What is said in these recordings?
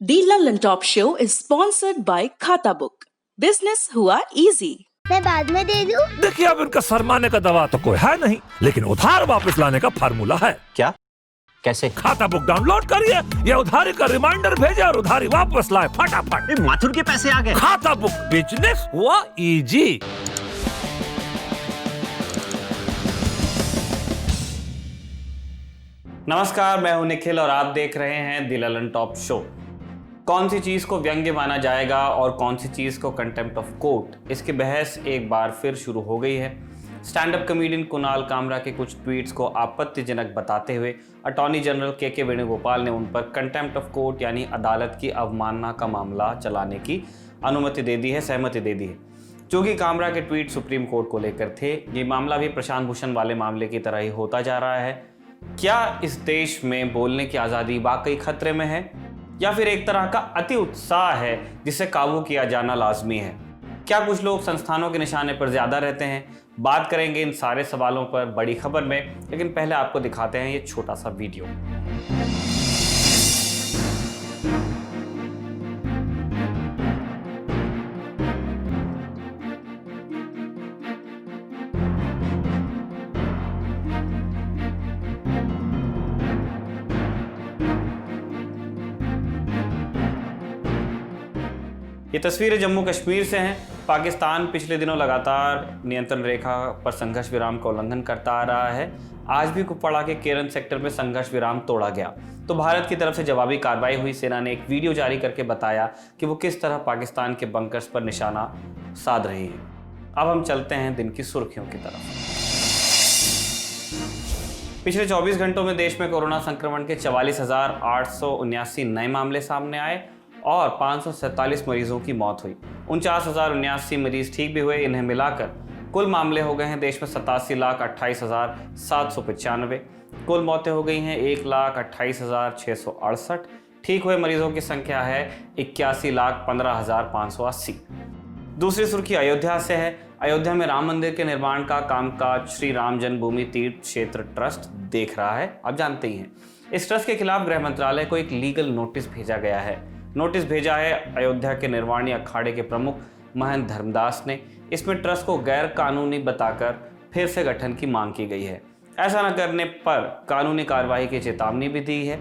The London Top Show is sponsored by खाता book. Business हुआ easy. मैं बाद में दे दूं? देखिए, अब इनका शर्माने का दवा तो कोई है नहीं, लेकिन उधार वापस लाने का फार्मूला है। क्या? कैसे? खाता बुक डाउनलोड करिए, ये उधारी का रिमाइंडर भेजे और उधारी वापस लाए फटाफट। माथुर के पैसे आ गए। खाता बुक, बिजनेस हुआ इजी। नमस्कार, मैं हूं निखिल और आप देख रहे हैं द ललन टॉप शो। कौन सी चीज़ को व्यंग्य माना जाएगा और कौन सी चीज़ को कंटेम्प्ट ऑफ कोर्ट, इसकी बहस एक बार फिर शुरू हो गई है। Stand up comedian Kunal Kamra के कुछ ट्वीट्स को आपत्तिजनक बताते हुए अटॉर्नी जनरल के वेणुगोपाल ने उन पर कंटेम्प्ट ऑफ कोर्ट यानी अदालत की अवमानना का मामला चलाने की अनुमति दे दी है, सहमति दे दी है। क्योंकि कामरा के ट्वीट सुप्रीम कोर्ट को लेकर थे, ये मामला भी प्रशांत भूषण वाले मामले की तरह ही होता जा रहा है। क्या इस देश में बोलने की आज़ादी वाकई खतरे में है या फिर एक तरह का अति उत्साह है जिसे काबू किया जाना लाजमी है? क्या कुछ लोग संस्थानों के निशाने पर ज़्यादा रहते हैं? बात करेंगे इन सारे सवालों पर बड़ी खबर में, लेकिन पहले आपको दिखाते हैं ये छोटा सा वीडियो। ये तस्वीरें जम्मू कश्मीर से हैं। पाकिस्तान पिछले दिनों लगातार नियंत्रण रेखा पर संघर्ष विराम का उल्लंघन करता आ रहा है। आज भी कुपवाड़ा के केरन सेक्टर में संघर्ष विराम तोड़ा गया, तो भारत की तरफ से जवाबी कार्रवाई हुई। सेना ने एक वीडियो जारी करके बताया कि वो किस तरह पाकिस्तान के बंकर्स पर निशाना साध रही है। अब हम चलते हैं दिन की सुर्खियों की तरफ। पिछले 24 घंटों में देश में कोरोना संक्रमण के 44,879 नए मामले सामने आए और 547 मरीजों की मौत हुई। 49,079 मरीज ठीक भी हुए। इन्हें मिलाकर कुल मामले हो गए हैं देश में 87,28,795। कुल मौतें हो गई हैं 1,28,668। ठीक हुए मरीजों की संख्या है 81,15,580। दूसरी सुर्खी अयोध्या से है। अयोध्या में राम मंदिर के निर्माण का कामकाज श्री राम जन्मभूमि तीर्थ क्षेत्र ट्रस्ट देख रहा है। आप जानते ही हैं, इस ट्रस्ट के खिलाफ गृह मंत्रालय को एक लीगल नोटिस भेजा गया है। नोटिस भेजा है अयोध्या के निर्वाणी अखाड़े के प्रमुख महंत धर्मदास ने। इसमें ट्रस्ट को गैर कानूनी बताकर फिर से गठन की मांग की गई है। ऐसा न करने पर कानूनी कार्रवाई की चेतावनी भी दी है।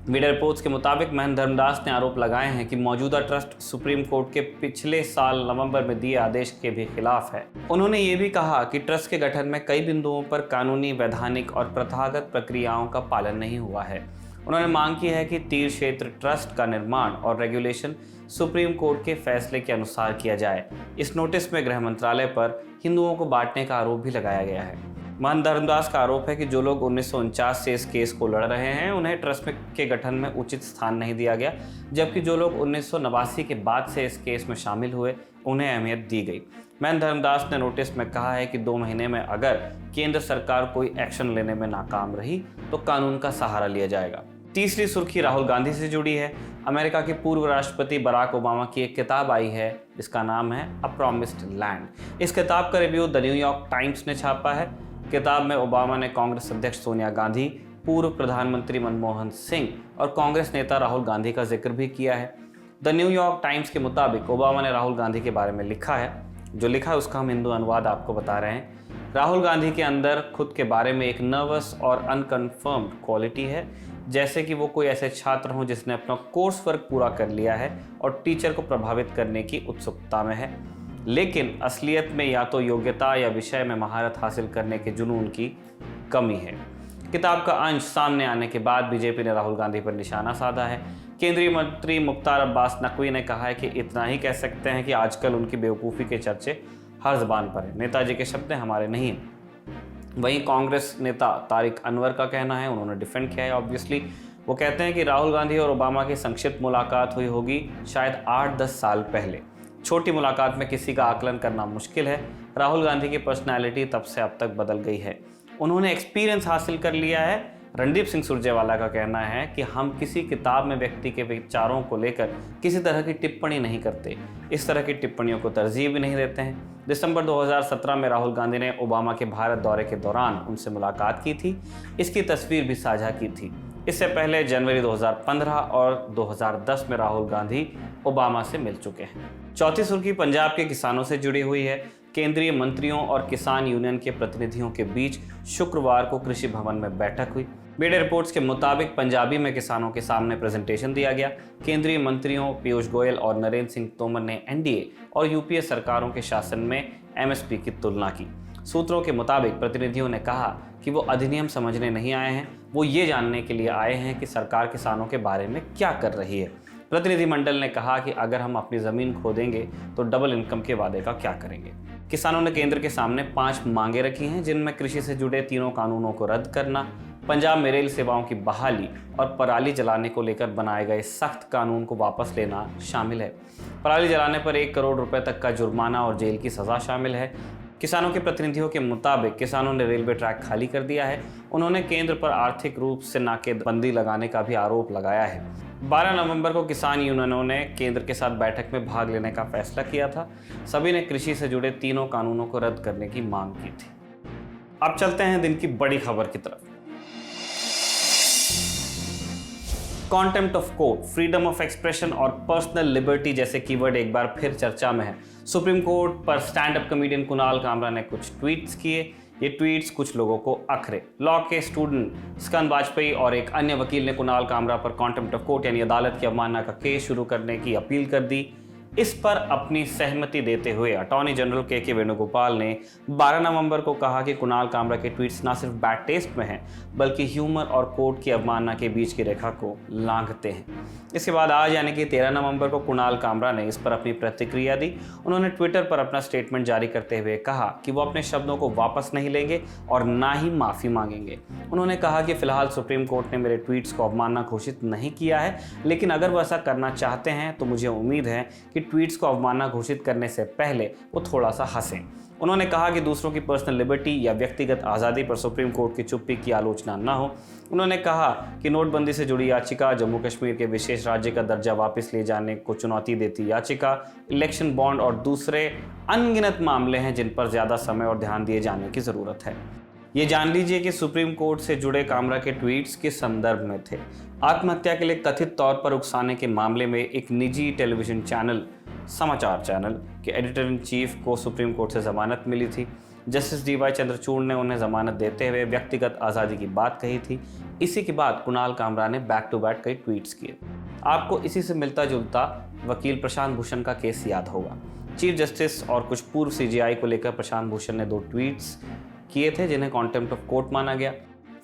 मीडिया रिपोर्ट्स के मुताबिक महंत धर्मदास ने आरोप लगाए हैं कि मौजूदा ट्रस्ट सुप्रीम कोर्ट के पिछले साल नवंबर में दिए आदेश के भी खिलाफ है। उन्होंने ये भी कहा कि ट्रस्ट के गठन में कई बिंदुओं पर कानूनी, वैधानिक और प्रथागत प्रक्रियाओं का पालन नहीं हुआ है। उन्होंने मांग की है कि तीर्थ क्षेत्र ट्रस्ट का निर्माण और रेगुलेशन सुप्रीम कोर्ट के फैसले के अनुसार किया जाए। इस नोटिस में गृह मंत्रालय पर हिंदुओं को बांटने का आरोप भी लगाया गया है। महंत धर्मदास का आरोप है कि जो लोग 1949 से इस केस को लड़ रहे हैं, उन्हें ट्रस्ट के गठन में उचित स्थान नहीं दिया गया, जबकि जो लोग 1989 के बाद से इस केस में शामिल हुए, उन्हें अहमियत दी गई। महंत धर्मदास ने नोटिस में कहा है कि 2 महीने में अगर केंद्र सरकार कोई एक्शन लेने में नाकाम रही तो कानून का सहारा लिया जाएगा। तीसरी सुर्खी राहुल गांधी से जुड़ी है। अमेरिका के पूर्व राष्ट्रपति बराक ओबामा की एक किताब आई है जिसका नाम है अ प्रॉमिस्ड लैंड। इस किताब का रिव्यू द न्यूयॉर्क टाइम्स ने छापा है। किताब में ओबामा ने कांग्रेस अध्यक्ष सोनिया गांधी, पूर्व प्रधानमंत्री मनमोहन सिंह और कांग्रेस नेता राहुल गांधी का जिक्र भी किया है। द न्यूयॉर्क टाइम्स के मुताबिक ओबामा ने राहुल गांधी के बारे में लिखा है। जो लिखा है उसका हम हिंदू अनुवाद आपको बता रहे हैं। राहुल गांधी के अंदर खुद के बारे में एक नर्वस और अनकन्फर्म्ड क्वालिटी है, जैसे कि वो कोई ऐसे छात्र हों जिसने अपना कोर्स वर्क पूरा कर लिया है और टीचर को प्रभावित करने की उत्सुकता में है, लेकिन असलियत में या तो योग्यता या विषय में महारत हासिल करने के जुनून की कमी है। किताब का अंश सामने आने के बाद बीजेपी ने राहुल गांधी पर निशाना साधा है। केंद्रीय मंत्री मुख्तार अब्बास नकवी ने कहा है कि इतना ही कह सकते हैं कि आजकल उनकी बेवकूफ़ी के चर्चे हर ज़बान पर है। नेताजी के शब्द हमारे नहीं हैं। वहीं कांग्रेस नेता तारिक अनवर का कहना है, उन्होंने डिफेंड किया है ऑब्वियसली। वो कहते हैं कि राहुल गांधी और ओबामा की संक्षिप्त मुलाकात हुई होगी शायद 8-10 साल पहले। छोटी मुलाकात में किसी का आकलन करना मुश्किल है। राहुल गांधी की पर्सनैलिटी तब से अब तक बदल गई है। उन्होंने एक्सपीरियंस हासिल कर लिया है। रणदीप सिंह सुरजेवाला का कहना है कि हम किसी किताब में व्यक्ति के विचारों को लेकर किसी तरह की टिप्पणी नहीं करते, इस तरह की टिप्पणियों को तरजीह भी नहीं देते हैं। दिसंबर 2017 में राहुल गांधी ने ओबामा के भारत दौरे के दौरान उनसे मुलाकात की थी। इसकी तस्वीर भी साझा की थी। इससे पहले जनवरी 2015 और 2010 में राहुल गांधी ओबामा से मिल चुके हैं। चौथी सुर्खी पंजाब के किसानों से जुड़ी हुई है। केंद्रीय मंत्रियों और किसान यूनियन के प्रतिनिधियों के बीच शुक्रवार को कृषि भवन में बैठक हुई। मीडिया रिपोर्ट्स के मुताबिक पंजाबी में किसानों के सामने प्रेजेंटेशन दिया गया। केंद्रीय मंत्रियों पीयूष गोयल और नरेंद्र सिंह तोमर ने एनडीए और यूपीए सरकारों के शासन में एमएसपी की तुलना की। सूत्रों के मुताबिक प्रतिनिधियों ने कहा कि वो अधिनियम समझने नहीं आए हैं, वो ये जानने के लिए आए हैं कि सरकार किसानों के बारे में क्या कर रही है। प्रतिनिधिमंडल ने कहा कि अगर हम अपनी जमीन खो देंगे तो डबल इनकम के वादे का क्या करेंगे। किसानों ने केंद्र के सामने 5 मांगे रखी हैं, जिनमें कृषि से जुड़े 3 कानूनों को रद्द करना, पंजाब में रेल सेवाओं की बहाली और पराली जलाने को लेकर बनाए गए सख्त कानून को वापस लेना शामिल है। पराली जलाने पर 1 करोड़ रुपए तक का जुर्माना और जेल की सजा शामिल है। किसानों के प्रतिनिधियों के मुताबिक किसानों ने रेलवे ट्रैक खाली कर दिया है। उन्होंने केंद्र पर आर्थिक रूप से नाकेबंदी लगाने का भी आरोप लगाया है। 12 नवंबर को किसान यूनियनों ने केंद्र के साथ बैठक में भाग लेने का फैसला किया था। सभी ने कृषि से जुड़े 3 कानूनों को रद्द करने की मांग की थी। अब चलते हैं दिन की बड़ी खबर की तरफ। Contempt of court, freedom of expression और पर्सनल लिबर्टी जैसे कीवर्ड एक बार फिर चर्चा में है। सुप्रीम कोर्ट पर stand up comedian Kunal Kamra ने कुछ ट्वीट्स किए। ये ट्वीट्स कुछ लोगों को अखरे। लॉ के स्टूडेंट स्कंद वाजपेयी और एक अन्य वकील ने कुणाल कामरा पर कॉन्टेम्प्ट ऑफ कोर्ट यानी अदालत की अवमानना का केस शुरू करने की अपील कर दी। इस पर अपनी सहमति देते हुए अटॉर्नी जनरल के वेणुगोपाल ने 12 नवंबर को कहा कि कुणाल कामरा के ट्वीट्स न सिर्फ बैड टेस्ट में हैं, बल्कि ह्यूमर और कोर्ट की अवमानना के बीच की रेखा को लांघते हैं। इसके बाद आज यानी कि 13 नवंबर को कुणाल कामरा ने इस पर अपनी प्रतिक्रिया दी। उन्होंने ट्विटर पर अपना स्टेटमेंट जारी करते हुए कहा कि वो अपने शब्दों को वापस नहीं लेंगे और ना ही माफ़ी मांगेंगे। उन्होंने कहा कि फिलहाल सुप्रीम कोर्ट ने मेरे ट्वीट्स को अवमानना घोषित नहीं किया है, लेकिन अगर वो ऐसा करना चाहते हैं तो मुझे उम्मीद है कि ट्वीट्स को अवमानना घोषित करने से पहले वो थोड़ा सा हंसें। उन्होंने कहा कि दूसरों की पर्सनल लिबर्टी या व्यक्तिगत आज़ादी पर सुप्रीम कोर्ट की चुप्पी की आलोचना न हो। उन्होंने कहा कि नोटबंदी से जुड़ी याचिका, जम्मू कश्मीर के विशेष राज्य का दर्जा वापस ले जाने को चुनौती देती याचिका, इलेक्शन बॉन्ड और दूसरे अनगिनत मामले हैं जिन पर ज़्यादा समय और ध्यान दिए जाने की ज़रूरत है। ये जान लीजिए कि सुप्रीम कोर्ट से जुड़े कामरा के ट्वीट्स के संदर्भ में थे। आत्महत्या के लिए कथित तौर पर उकसाने के मामले में एक निजी टेलीविजन चैनल, समाचार चैनल के एडिटर इन चीफ को सुप्रीम कोर्ट से जमानत मिली थी। जस्टिस DY चंद्रचूड़ ने उन्हें जमानत देते हुए व्यक्तिगत आज़ादी की बात कही थी। इसी के बाद कुणाल कामरा ने बैक टू बैक कई ट्वीट्स किए। आपको इसी से मिलता जुलता वकील प्रशांत भूषण का केस याद होगा। चीफ जस्टिस और कुछ पूर्व CJI को लेकर प्रशांत भूषण ने 2 ट्वीट्स किए थे जिन्हें कॉन्टेम्प्ट ऑफ कोर्ट माना गया।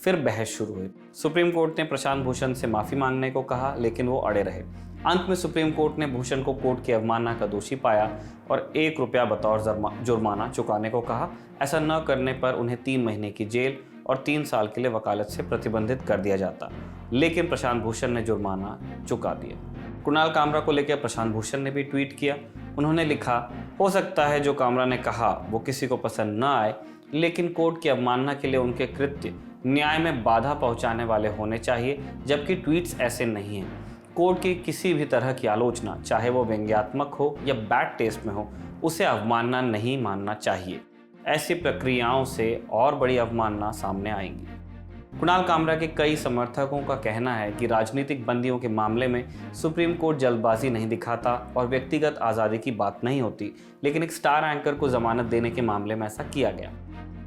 फिर बहस शुरू हुई। सुप्रीम कोर्ट ने प्रशांत भूषण से माफ़ी मांगने को कहा, लेकिन वो अड़े रहे। अंत में सुप्रीम कोर्ट ने भूषण को कोर्ट की अवमानना का दोषी पाया और 1 रुपया बतौर जुर्माना चुकाने को कहा। ऐसा न करने पर उन्हें 3 महीने की जेल और 3 साल के लिए वकालत से प्रतिबंधित कर दिया जाता, लेकिन प्रशांत भूषण ने जुर्माना चुका दिया। कुणाल कामरा को लेकर प्रशांत भूषण ने भी ट्वीट किया। उन्होंने लिखा, हो सकता है जो कामरा ने कहा वो किसी को पसंद न आए, लेकिन कोर्ट की अवमानना के लिए उनके कृत्य न्याय में बाधा पहुंचाने वाले होने चाहिए, जबकि ट्वीट्स ऐसे नहीं हैं। कोर्ट की किसी भी तरह की आलोचना, चाहे वो व्यंग्यात्मक हो या बैड टेस्ट में हो, उसे अवमानना नहीं मानना चाहिए। ऐसी प्रक्रियाओं से और बड़ी अवमानना सामने आएंगी। कुणाल कामरा के कई समर्थकों का कहना है कि राजनीतिक बंदियों के मामले में सुप्रीम कोर्ट जल्दबाजी नहीं दिखाता और व्यक्तिगत आज़ादी की बात नहीं होती, लेकिन एक स्टार एंकर को जमानत देने के मामले में ऐसा किया गया।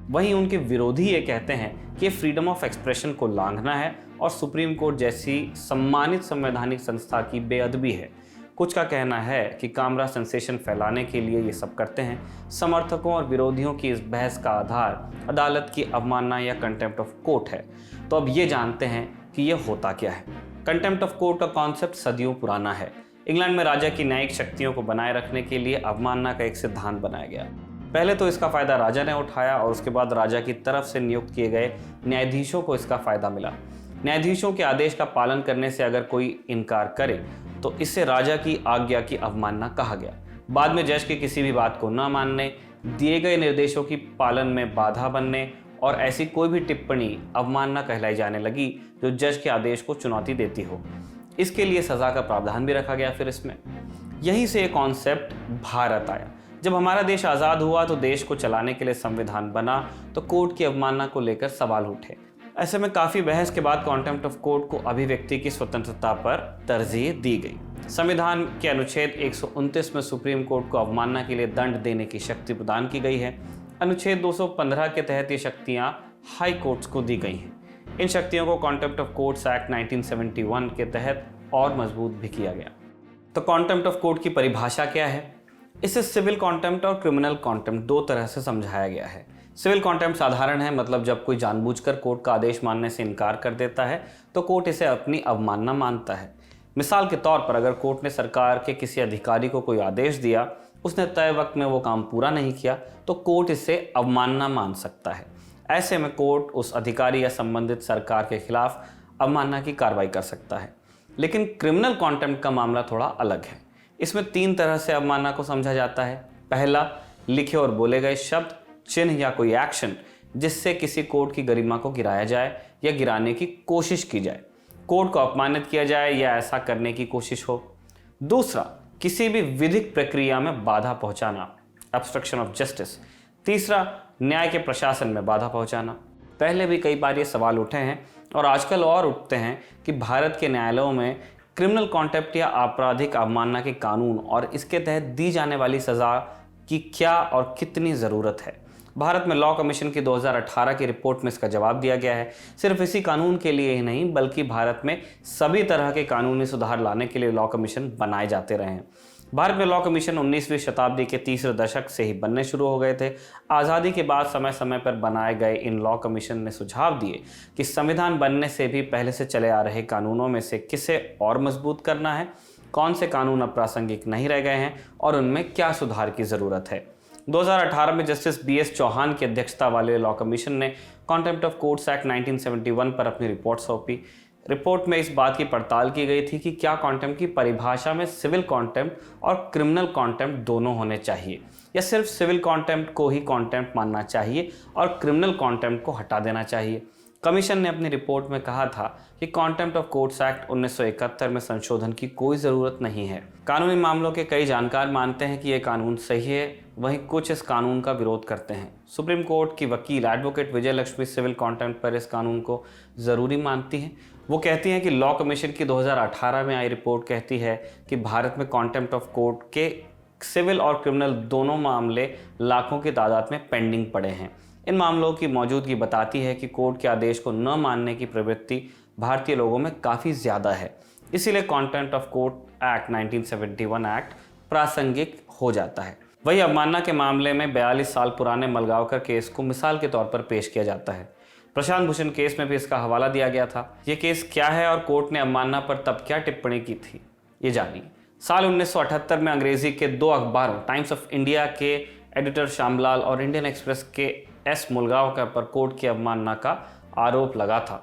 वहीं उनके विरोधी ये कहते हैं कि फ्रीडम ऑफ एक्सप्रेशन को लांघना है और सुप्रीम कोर्ट जैसी सम्मानित संवैधानिक संस्था की बेअदबी है। कुछ का कहना है कि कामरा सेंसेशन फैलाने के लिए ये सब करते हैं। समर्थकों और विरोधियों की इस बहस का आधार अदालत की अवमानना या कंटेम्प्ट ऑफ कोर्ट है। तो अब ये जानते हैं कि ये होता क्या है। कंटेम्प्ट ऑफ कोर्ट का कॉन्सेप्ट सदियों पुराना है। इंग्लैंड में राजा की न्यायिक शक्तियों को बनाए रखने के लिए अवमानना का एक सिद्धांत बनाया गया। पहले तो इसका फ़ायदा राजा ने उठाया और उसके बाद राजा की तरफ से नियुक्त किए गए न्यायाधीशों को इसका फ़ायदा मिला। न्यायाधीशों के आदेश का पालन करने से अगर कोई इनकार करे तो इससे राजा की आज्ञा की अवमानना कहा गया। बाद में जज की किसी भी बात को न मानने, दिए गए निर्देशों की पालन में बाधा बनने और ऐसी कोई भी टिप्पणी अवमानना कहलाई जाने लगी जो जज के आदेश को चुनौती देती हो। इसके लिए सज़ा का प्रावधान भी रखा गया। फिर इसमें यहीं से एक कॉन्सेप्ट भारत आया। जब हमारा देश आज़ाद हुआ तो देश को चलाने के लिए संविधान बना तो कोर्ट की अवमानना को लेकर सवाल उठे। ऐसे में काफ़ी बहस के बाद कॉन्टेम्प्ट ऑफ कोर्ट को अभिव्यक्ति की स्वतंत्रता पर तरजीह दी गई। संविधान के अनुच्छेद 129 में सुप्रीम कोर्ट को अवमानना के लिए दंड देने की शक्ति प्रदान की गई है। अनुच्छेद 215 के तहत ये शक्तियाँ हाई कोर्ट्स को दी गई हैं। इन शक्तियों को कॉन्टेम्प्ट ऑफ कोर्ट्स एक्ट 1971 के तहत और मजबूत भी किया गया। तो कॉन्टेम्प्ट ऑफ कोर्ट की परिभाषा क्या है? इसे सिविल कॉन्टेम्प्ट और क्रिमिनल कॉन्टेम्प्ट दो तरह से समझाया गया है। सिविल कॉन्टेम्प्ट साधारण है, मतलब जब कोई जानबूझकर कोर्ट का आदेश मानने से इनकार कर देता है तो कोर्ट इसे अपनी अवमानना मानता है। मिसाल के तौर पर अगर कोर्ट ने सरकार के किसी अधिकारी को कोई आदेश दिया, उसने तय वक्त में वो काम पूरा नहीं किया, तो कोर्ट इसे अवमानना मान सकता है। ऐसे में कोर्ट उस अधिकारी या संबंधित सरकार के खिलाफ अवमानना की कार्रवाई कर सकता है। लेकिन क्रिमिनल कॉन्टेम्प्ट का मामला थोड़ा अलग है। इसमें 3 तरह से अवमानना को समझा जाता है। पहला, लिखे और बोले गए शब्द, चिन्ह या कोई एक्शन जिससे किसी कोर्ट की गरिमा को गिराया जाए या गिराने की कोशिश की जाए, कोर्ट को अपमानित किया जाए या ऐसा करने की कोशिश हो। दूसरा, किसी भी विधिक प्रक्रिया में बाधा पहुंचाना, ऑब्स्ट्रक्शन ऑफ जस्टिस। तीसरा, न्याय के प्रशासन में बाधा पहुंचाना। पहले भी कई बार ये सवाल उठे हैं और आजकल और उठते हैं कि भारत के न्यायालयों में क्रिमिनल कॉन्टेम्प्ट या आपराधिक अवमानना के कानून और इसके तहत दी जाने वाली सज़ा की क्या और कितनी ज़रूरत है। भारत में लॉ कमीशन की 2018 की रिपोर्ट में इसका जवाब दिया गया है। सिर्फ इसी कानून के लिए ही नहीं, बल्कि भारत में सभी तरह के कानूनी सुधार लाने के लिए लॉ कमीशन बनाए जाते रहे हैं। भारत में लॉ कमीशन 19वीं शताब्दी के तीसरे दशक से ही बनने शुरू हो गए थे। आज़ादी के बाद समय समय पर बनाए गए इन लॉ कमीशन ने सुझाव दिए कि संविधान बनने से भी पहले से चले आ रहे कानूनों में से किसे और मजबूत करना है, कौन से कानून अप्रासंगिक नहीं रह गए हैं और उनमें क्या सुधार की ज़रूरत है। 2018 में जस्टिस BS चौहान की अध्यक्षता वाले लॉ कमीशन ने कॉन्टेम्प्ट ऑफ कोर्ट्स एक्ट 1971 पर अपनी रिपोर्ट सौंपी। रिपोर्ट में इस बात की पड़ताल की गई थी कि क्या कॉन्टेम्प्ट की परिभाषा में सिविल कॉन्टेम्प्ट और क्रिमिनल कॉन्टेम्प्ट दोनों होने चाहिए, या सिर्फ सिविल कॉन्टेम्प्ट को ही कॉन्टेम्प्ट मानना चाहिए और क्रिमिनल कॉन्टेम्प्ट को हटा देना चाहिए। कमीशन ने अपनी रिपोर्ट में कहा था कि कॉन्टेम्प्ट ऑफ कोर्ट्स एक्ट 1971 में संशोधन की कोई ज़रूरत नहीं है। कानूनी मामलों के कई जानकार मानते हैं कि यह कानून सही है, वहीं कुछ इस कानून का विरोध करते हैं। सुप्रीम कोर्ट की वकील एडवोकेट विजय लक्ष्मी सिविल कॉन्टेम्प्ट पर इस कानून को ज़रूरी मानती हैं। वो कहती हैं कि लॉ कमीशन की 2018 में आई रिपोर्ट कहती है कि भारत में कॉन्टेम्प्ट ऑफ कोर्ट के सिविल और क्रिमिनल दोनों मामले लाखों की तादाद में पेंडिंग पड़े हैं। इन मामलों की मौजूदगी बताती है कि कोर्ट के आदेश को न मानने की प्रवृत्ति भारतीय लोगों में काफ़ी ज़्यादा है। इसीलिए contempt of court act 1971 act प्रासंगिक हो जाता है। वही अवमानना के मामले में 42 साल पुराने मलगांवकर केस को मिसाल के तौर पर पेश किया जाता है। प्रशांत भूषण केस में भी इसका हवाला दिया गया था। ये केस क्या है और कोर्ट ने अवमानना पर तब क्या टिप्पणी की थी, ये जानिए। साल 1978 में अंग्रेजी के 2 अखबारों टाइम्स ऑफ इंडिया के एडिटर श्यामलाल और इंडियन एक्सप्रेस के S मुलगांवकर पर कोर्ट की अवमानना का आरोप लगा था।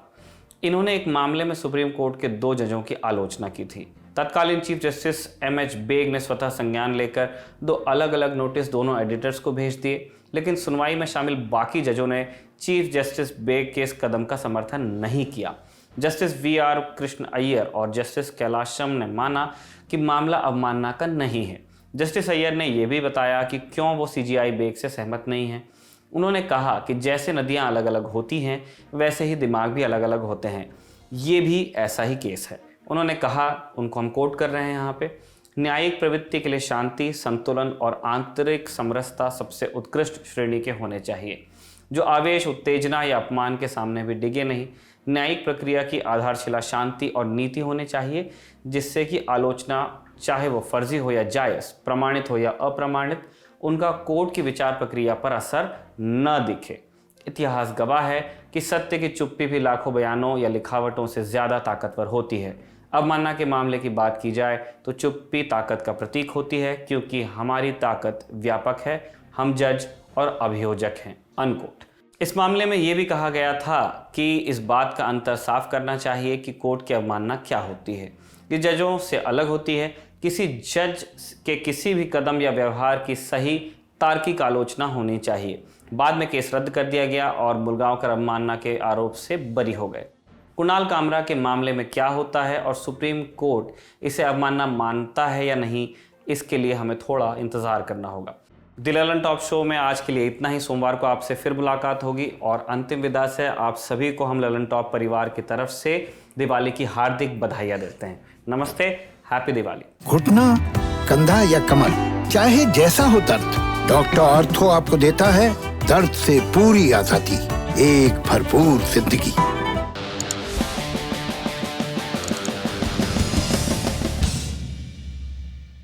इन्होंने एक मामले में सुप्रीम कोर्ट के 2 जजों की आलोचना की थी। तत्कालीन चीफ जस्टिस M.H. बेग ने स्वतः संज्ञान लेकर 2 अलग अलग नोटिस दोनों एडिटर्स को भेज दिए, लेकिन सुनवाई में शामिल बाकी जजों ने चीफ जस्टिस बेग के इस कदम का समर्थन नहीं किया। Justice V.R. कृष्ण अय्यर और जस्टिस कैलाशम ने माना कि मामला अवमानना का नहीं है। जस्टिस अय्यर ने यह भी बताया कि क्यों वो CJI बेग से सहमत नहीं है। उन्होंने कहा कि जैसे नदियां अलग अलग होती हैं, वैसे ही दिमाग भी अलग अलग होते हैं। ये भी ऐसा ही केस है। उन्होंने कहा, उनको हम कोट कर रहे हैं यहाँ पे, न्यायिक प्रवृत्ति के लिए शांति, संतुलन और आंतरिक समरसता सबसे उत्कृष्ट श्रेणी के होने चाहिए, जो आवेश, उत्तेजना या अपमान के सामने भी डिगे नहीं। न्यायिक प्रक्रिया की आधारशिला शांति और नीति होनी चाहिए, जिससे कि आलोचना, चाहे वो फर्जी हो या जायज़, प्रमाणित हो या अप्रमाणित, उनका कोर्ट की विचार प्रक्रिया पर असर न दिखे। इतिहास गवाह है कि सत्य की चुप्पी भी लाखों बयानों या लिखावटों से ज़्यादा ताकतवर होती है। अवमानना के मामले की बात की जाए तो चुप्पी ताकत का प्रतीक होती है, क्योंकि हमारी ताकत व्यापक है, हम जज और अभियोजक हैं। अनकोट। इस मामले में ये भी कहा गया था कि इस बात का अंतर साफ करना चाहिए कि कोर्ट की अवमानना क्या होती है। ये जजों से अलग होती है। किसी जज के किसी भी कदम या व्यवहार की सही तार्किक आलोचना होनी चाहिए। बाद में केस रद्द कर दिया गया और मुलगांवकर अवमानना के आरोप से बरी हो गए। कुणाल कामरा के मामले में क्या होता है और सुप्रीम कोर्ट इसे अवमानना मानता है या नहीं, इसके लिए हमें थोड़ा इंतज़ार करना होगा। द ललन टॉप शो में आज के लिए इतना ही। सोमवार को आपसे फिर मुलाकात होगी और अंतिम विदा से आप सभी को हम ललन टॉप परिवार की तरफ से दिवाली की हार्दिक बधाइयां देते हैं। नमस्ते, हैप्पी दिवाली। घुटना, कंधा या कमर, चाहे जैसा हो दर्द, डॉक्टर ऑर्थो आपको देता है दर्द से पूरी आजादी, एक भरपूर जिंदगी।